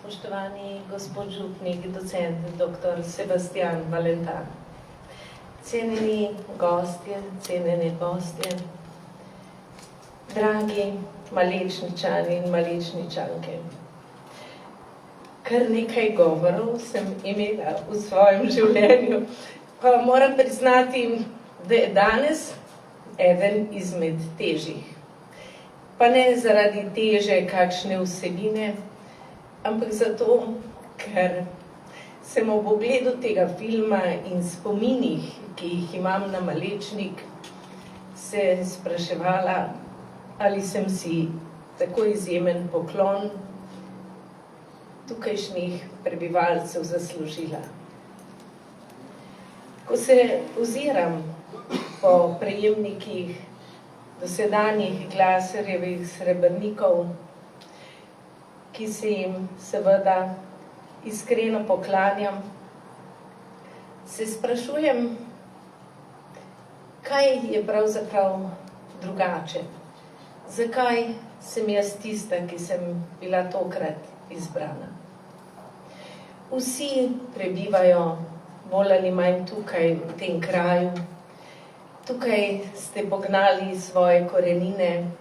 spoštovani gospod župnik, docent dr. Sebastian Valentan. Cenjeni gostje, cenjene gostje, dragi malečničani in malečničanke. Kar nekaj govorov sem imela v svojem življenju, pa moram priznati, da je danes eden izmed težjih. Pa ne zaradi teže kakšne vsebine, ampak zato, ker sem ob ogledu tega filma in spominih, ki jih imam na Malečnik, se spraševala, ali sem si tako izjemen poklon tukajšnjih prebivalcev zaslužila. Ko se oziram po prejemnikih dosedanjih Glaserjevih srebrnikov, ki se jim seveda iskreno poklanjam, se sprašujem, kaj je pravzaprav drugače. Zakaj sem jaz tista, ki sem bila tokrat izbrana? Vsi prebivajo bolj ali manj tukaj, v tem kraju. Tukaj ste pognali svoje korenine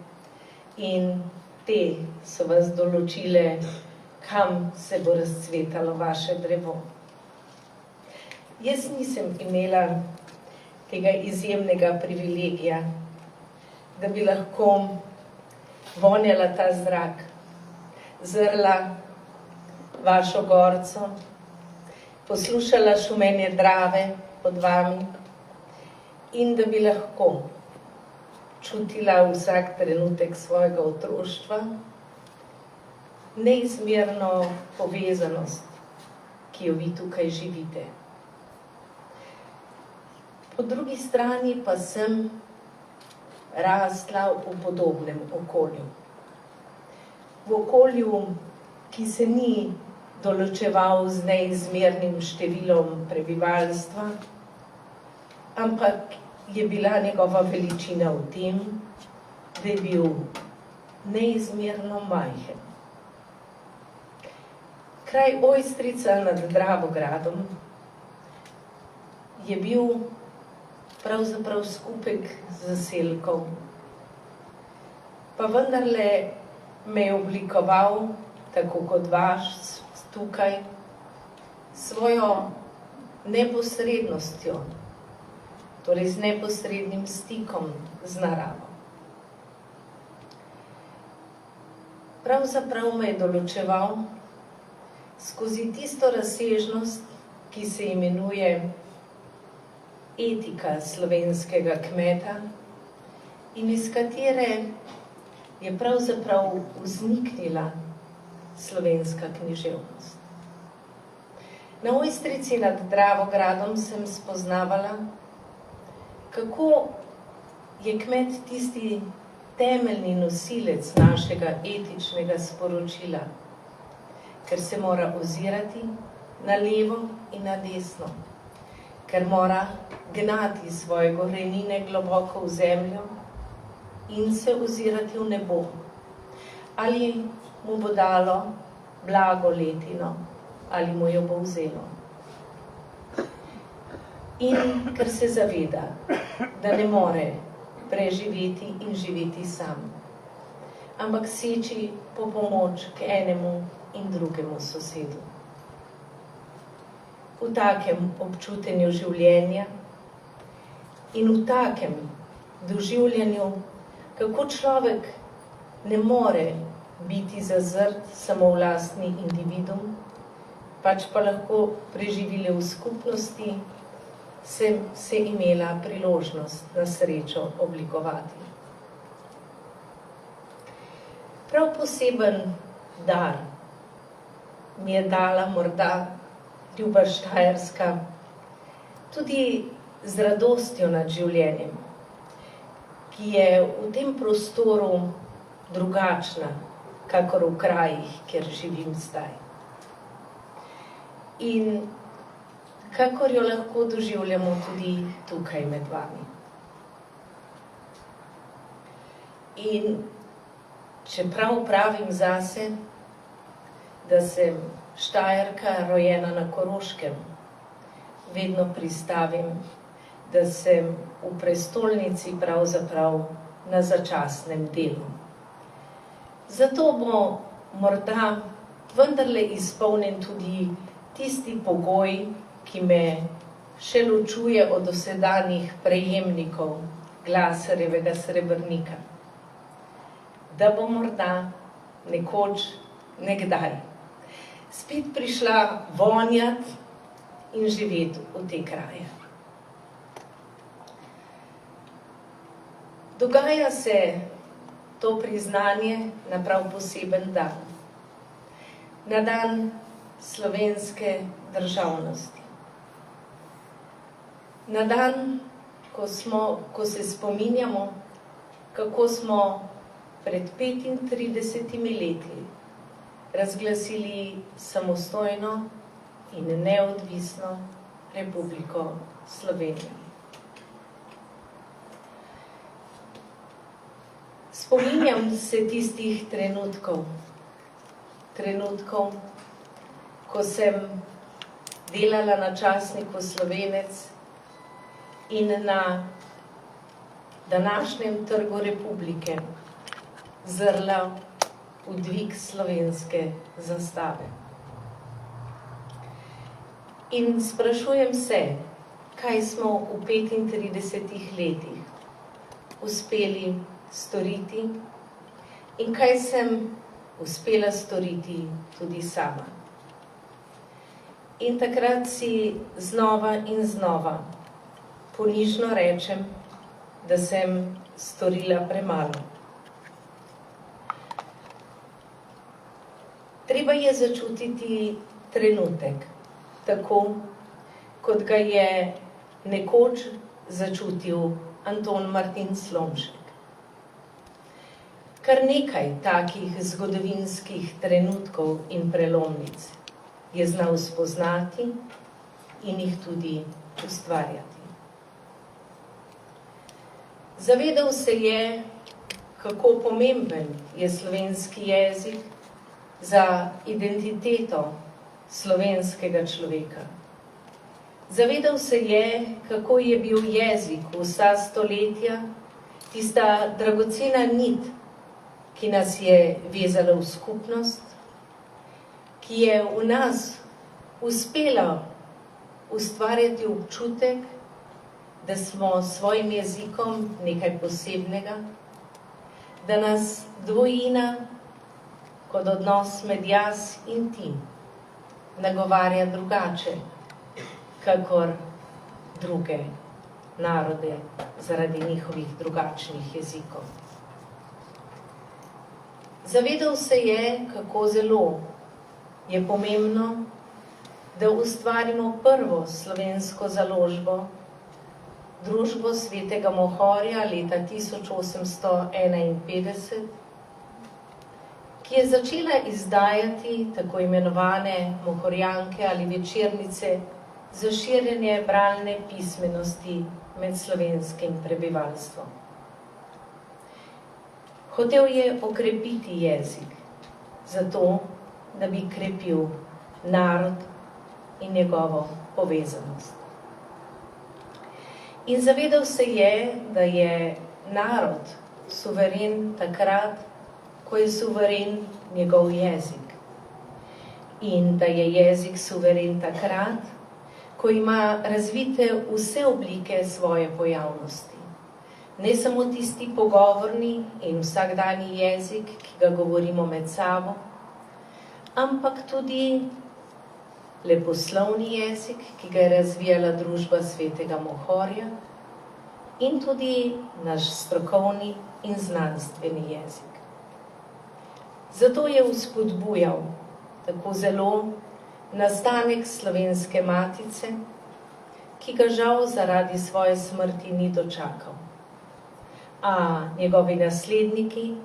in te so vas določile, kam se bo razcvetalo vaše drevo. Jaz nisem imela tega izjemnega privilegija, da bi lahko vonjala ta zrak, zrla vašo gorco, poslušala šumenje Drave pod vami in da bi lahko čutila vsak trenutek svojega otroštva, neizmerno povezanost, ki jo vi tukaj živite. Po drugi strani pa sem rasla v podobnem okolju. V okolju, ki se ni določeval z neizmernim številom prebivalstva, ampak je bila njegova veličina v tem, da je bil neizmerno majhen. Kraj Ojstrica nad Dravogradom je bil pravzaprav skupek zaselkov, pa vendarle me je oblikoval, tako kot vas tukaj, svojo neposrednostjo, torej z neposrednim stikom z naravo. Pravzaprav me je določeval skozi tisto razsežnost, ki se imenuje etika slovenskega kmeta in iz katere je pravzaprav vzniknila slovenska književnost. Na Ojstrici nad Dravogradom sem spoznavala, kako je kmet tisti temeljni nosilec našega etičnega sporočila, ker se mora ozirati na levo in na desno, ker mora gnati svoje korenine globoko v zemljo in se ozirati v nebo, ali mu bo dalo blago letino, ali mu jo bo vzelo. In ker se zaveda, da ne more preživeti in živeti sam, ampak seči po pomoč k enemu in drugemu sosedu. V takem občutenju življenja in v takem doživljanju, kako človek ne more biti zazrt samo v lastni individuum, pač pa lahko preživile v skupnosti, sem se imela priložnost na srečo oblikovati. Prav poseben dar mi je dala morda ljuba Štajerska, tudi z radostjo nad življenjem, ki je v tem prostoru drugačna, kakor v krajih, kjer živim zdaj. In kakor jo lahko doživljamo tudi tukaj med vami. In čeprav pravim zase, da sem Štajerka, rojena na Koroškem. Vedno pristavim, da sem v prestolnici pravzaprav na začasnem delu. Zato bo morda vendarle izpolnjen tudi tisti pogoj, ki me še ločuje od dosedanjih prejemnikov Glasarjevega srebrnika. Da bo morda nekoč, nekdaj, spet prišla vonjat in živeti v te kraje. Dogaja se to priznanje na prav poseben dan. Na dan slovenske državnosti. Na dan, ko se spominjamo, kako smo pred 35 leti razglasili samostojno in neodvisno Republiko Slovenijo. Spominjam se tistih trenutkov, ko sem delala na časniku Slovenec in na današnjem Trgu Republike zrla v dvig slovenske zastave. In sprašujem se, kaj smo v 35 letih uspeli storiti in kaj sem uspela storiti tudi sama. In takrat si znova in znova ponižno rečem, da sem storila premalo. Treba je začutiti trenutek, tako kot ga je nekoč začutil Anton Martin Slomšek. Kar nekaj takih zgodovinskih trenutkov in prelomnic je znal spoznati in jih tudi ustvarjati. Zavedal se je, kako pomemben je slovenski jezik za identiteto slovenskega človeka. Zavedal se je, kako je bil jezik vsa stoletja tista dragocena nit, ki nas je vezala v skupnost, ki je v nas uspela ustvarjati občutek, da smo s svojim jezikom nekaj posebnega, da nas dvojina kot odnos med jaz in ti nagovarja drugače, kakor druge narode zaradi njihovih drugačnih jezikov. Zavedal se je, kako zelo je pomembno, da ustvarimo prvo slovensko založbo, Družbo svetega Mohorja leta 1851, ki je začela izdajati tako imenovane mohorjanke ali večernice za širjenje bralne pismenosti med slovenskim prebivalstvom. Hotel je okrepiti jezik, zato, da bi krepil narod in njegovo povezanost. In zavedal se je, da je narod suveren takrat, ko je suveren njegov jezik. In da je jezik suveren takrat, ko ima razvite vse oblike svoje pojavnosti. Ne samo tisti pogovorni in vsakdanji jezik, ki ga govorimo med sabo, ampak tudi leposlovni jezik, ki ga je razvijala Družba svetega Mohorja, in tudi naš strokovni in znanstveni jezik. Zato je vzpodbujal tako zelo nastanek Slovenske matice, ki ga žal zaradi svoje smrti ni dočakal. A njegovi nasledniki,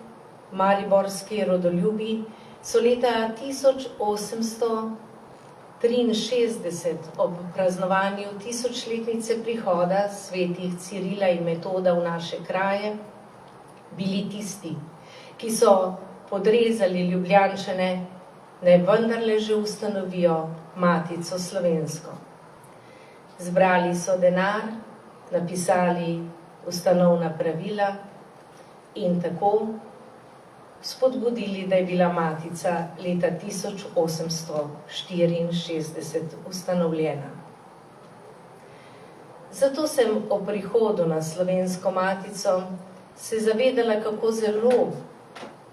mariborski rodoljubi, so leta 1863 ob praznovanju tisočletnice prihoda svetih Cirila in Metoda v naše kraje bili tisti, ki so podrezali Ljubljančane naj vendarle že ustanovijo Matico slovensko. Zbrali so denar, napisali ustanovna pravila in tako spodbudili, da je bila Matica leta 1864 ustanovljena. Zato sem o prihodu na Slovensko Matico se zavedala, kako zelo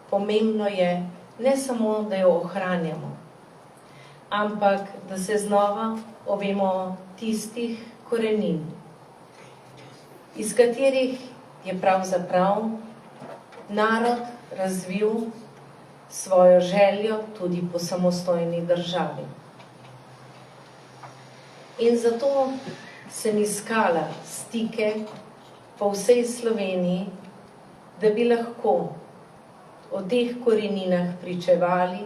pomembno je ne samo, da jo ohranjamo, ampak da se znova ovemo tistih korenin, iz katerih je pravzaprav narod razvil svojo željo tudi po samostojni državi. In zato sem iskala stike po vsej Sloveniji, da bi lahko o teh koreninah pričevali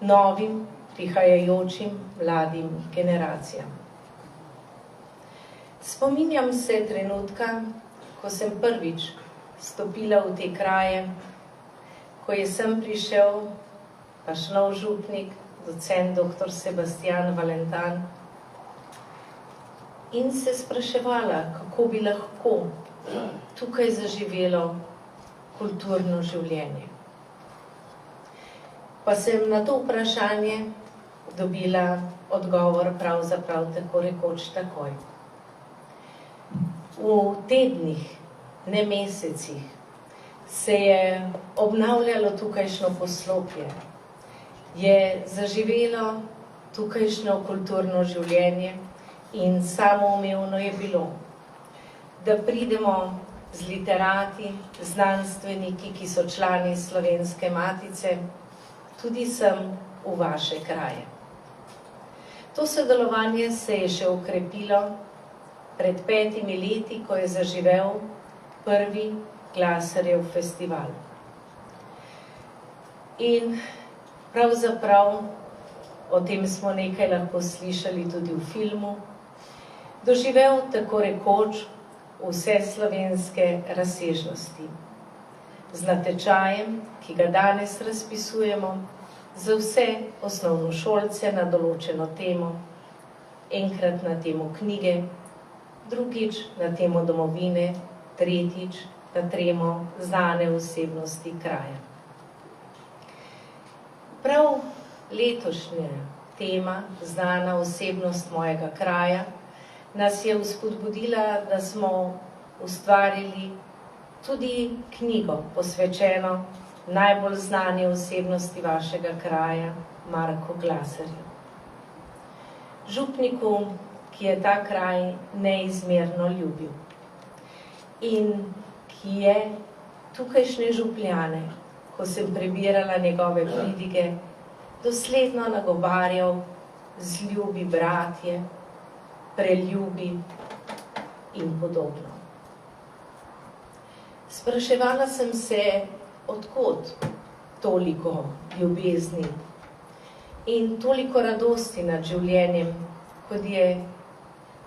novim, prihajajočim mladim generacijam. Spominjam se trenutka, ko sem prvič stopila v te kraje, ko je sem prišel naš nov župnik, docent dr. Sebastian Valentan, in se spraševala, kako bi lahko tukaj zaživelo kulturno življenje. Pa sem na to vprašanje dobila odgovor pravzaprav tako rekoč takoj. V tednih, ne mesecih, se je obnavljalo tukajšnjo poslopje, je zaživelo tukajšnjo kulturno življenje in samoumevno je bilo, da pridemo z literati, znanstveniki, ki so člani Slovenske Matice, tudi sem v vaše kraje. To sodelovanje se je še okrepilo pred 5 leti, ko je zaživel prvi Glasarjev festival. In pravzaprav, o tem smo nekaj lahko slišali tudi v filmu, doživel tako rekoč vse slovenske razsežnosti. Z natečajem, ki ga danes razpisujemo, za vse osnovnošolce na določeno temo, enkrat na temo knjige, drugič na temo domovine, tretjič na temo znane osebnosti kraja. Prav letošnja tema, znana osebnost mojega kraja, nas je vzpodbudila, da smo ustvarili tudi knjigo posvečeno najbolj znani osebnosti vašega kraja, Marku Glasarju. Župniku, ki je ta kraj neizmerno ljubil in ki je tukajšnje župljane, ko sem prebirala njegove pridige, dosledno nagovarjal z ljubi bratje, preljubi in podobno. Spraševala sem se, od kod toliko ljubezni in toliko radosti nad življenjem,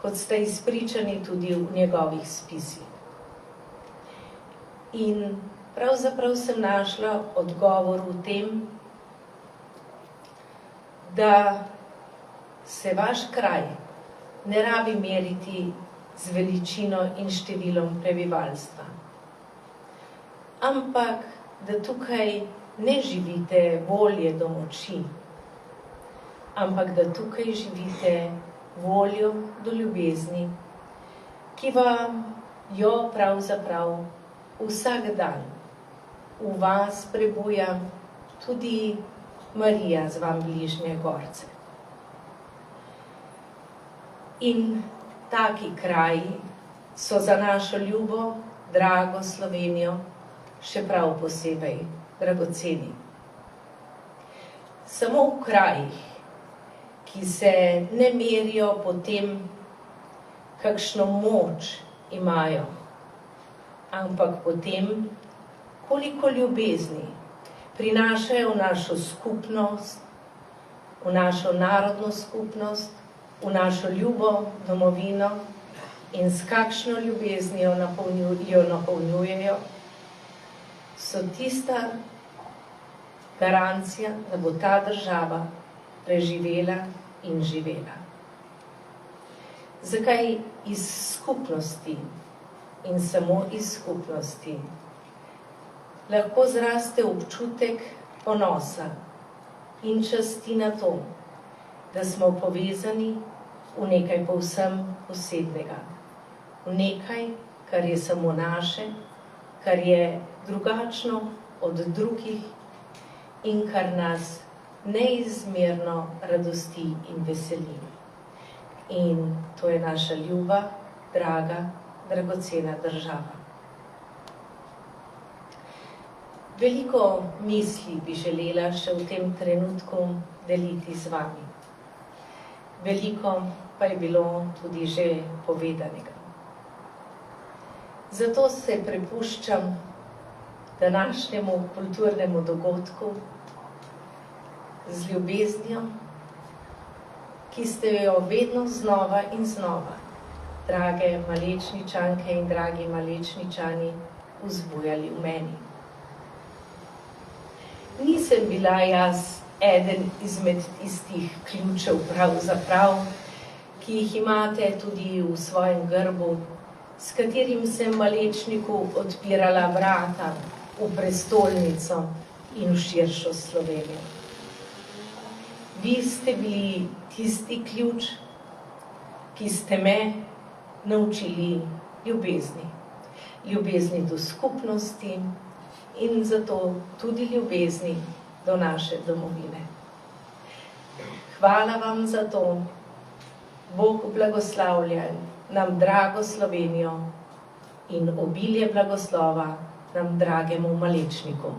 kot sta izpričani tudi v njegovih spisih. In pravzaprav sem našla odgovor v tem, da se vaš kraj ne rabi meriti z veličino in številom prebivalstva, ampak da tukaj ne živite volje do moči, ampak da tukaj živite voljo do ljubezni, ki vam jo pravzaprav vsak dan v vas prebuja tudi Marija z vam bližnje gorce. In taki kraji so za našo ljubo, drago Slovenijo še prav posebej dragoceni. Samo v krajih, ki se ne merijo po tem, kakšno moč imajo, ampak po tem, koliko ljubezni prinašajo v našo skupnost, v našo narodno skupnost, v našo ljubo domovino in s kakšno ljubeznijo jo napolnjujejo, so tista garancija, da bo ta država preživela in živela. Zakaj iz skupnosti in samo iz skupnosti lahko zraste občutek ponosa in časti na to, da smo povezani v nekaj povsem posebnega, v nekaj, kar je samo naše, kar je drugačno od drugih in kar nas neizmerno radosti in veseli. In to je naša ljuba, draga, dragocena država. Veliko misli bi želela še v tem trenutku deliti z vami. Veliko pa je bilo tudi že povedanega. Zato se prepuščam današnjemu kulturnemu dogodku z ljubeznijo, ki ste jo vedno znova in znova, drage Malečničanke in dragi Malečničani, vzbujali v meni. Nisem bila jaz eden izmed tistih ključev pravzaprav, ki jih imate tudi v svojem grbu, s katerim sem Malečniku odpirala vrata v prestolnico in v širšo Slovenijo. Vi ste bili tisti ključ, ki ste me naučili ljubezni. Ljubezni do skupnosti in zato tudi ljubezni do naše domovine. Hvala vam za to. Bog blagoslavlja nam drago Slovenijo in obilje blagoslova nam dragemu Malečniku.